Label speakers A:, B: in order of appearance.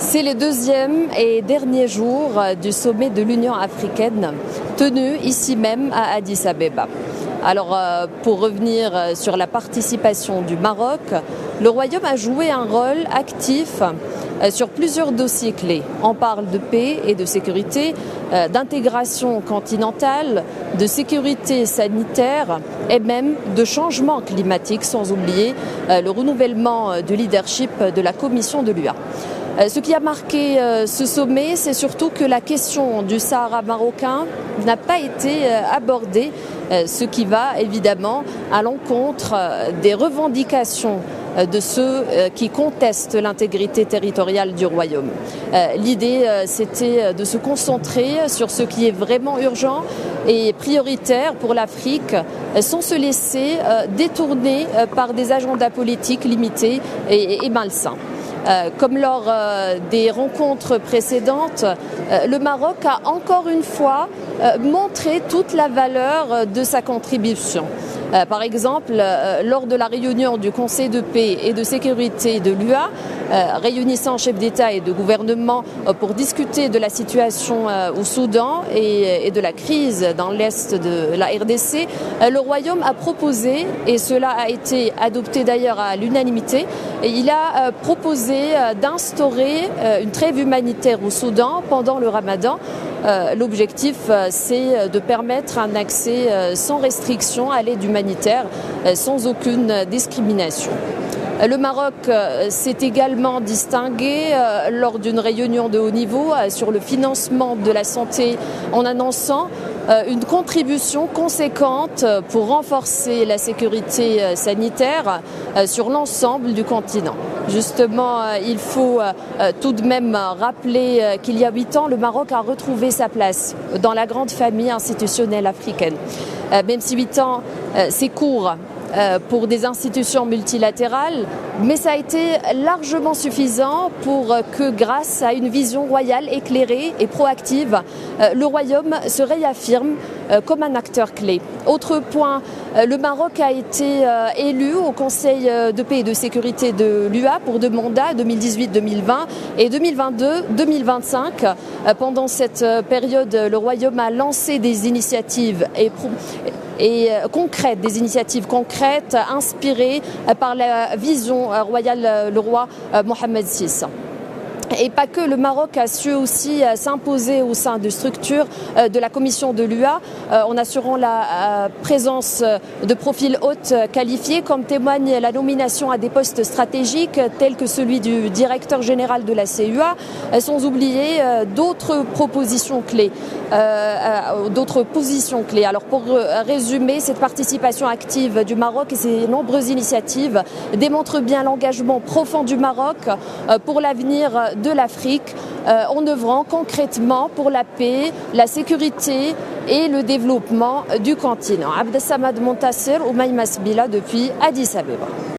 A: C'est le deuxième et dernier jour du sommet de l'Union africaine tenu ici même à Addis Abeba. Alors, pour revenir sur la participation du Maroc, le Royaume a joué un rôle actif sur plusieurs dossiers clés. On parle de paix et de sécurité, d'intégration continentale, de sécurité sanitaire et même de changement climatique, sans oublier le renouvellement du leadership de la Commission de l'UA. Ce qui a marqué ce sommet, c'est surtout que la question du Sahara marocain n'a pas été abordée, ce qui va évidemment à l'encontre des revendications de ceux qui contestent l'intégrité territoriale du Royaume. L'idée, c'était de se concentrer sur ce qui est vraiment urgent et prioritaire pour l'Afrique, sans se laisser détourner par des agendas politiques limités et malsains. Comme lors des rencontres précédentes, le Maroc a encore une fois montré toute la valeur de sa contribution. Par exemple, lors de la réunion du Conseil de paix et de sécurité de l'UA, réunissant chefs d'État et de gouvernement pour discuter de la situation au Soudan et de la crise dans l'est de la RDC, le Royaume a proposé, et cela a été adopté d'ailleurs à l'unanimité, il a proposé d'instaurer une trêve humanitaire au Soudan pendant le Ramadan. L'objectif, c'est de permettre un accès sans restriction à l'aide humanitaire, sans aucune discrimination. Le Maroc s'est également distingué lors d'une réunion de haut niveau sur le financement de la santé en annonçant une contribution conséquente pour renforcer la sécurité sanitaire sur l'ensemble du continent. Justement, il faut tout de même rappeler qu'il y a 8 ans, le Maroc a retrouvé sa place dans la grande famille institutionnelle africaine. Même si 8 ans, c'est court pour des institutions multilatérales, mais ça a été largement suffisant pour que, grâce à une vision royale éclairée et proactive, le Royaume se réaffirme comme un acteur clé. Autre point, le Maroc a été élu au Conseil de paix et de sécurité de l'UA pour 2 mandats, 2018-2020 et 2022-2025. Pendant cette période, le Royaume a lancé des initiatives concrètes inspirées par la vision royale le roi Mohamed VI. Et pas que, le Maroc a su aussi s'imposer au sein de structures de la Commission de l'UA en assurant la présence de profils hautes qualifiés, comme témoigne la nomination à des postes stratégiques tels que celui du directeur général de la CUA, sans oublier d'autres positions clés. Alors pour résumer, cette participation active du Maroc et ses nombreuses initiatives démontrent bien l'engagement profond du Maroc pour l'avenir de l'Afrique, en œuvrant concrètement pour la paix, la sécurité et le développement du continent. Abdessamad Montassir, Oumaïma Sbila depuis Addis Abeba.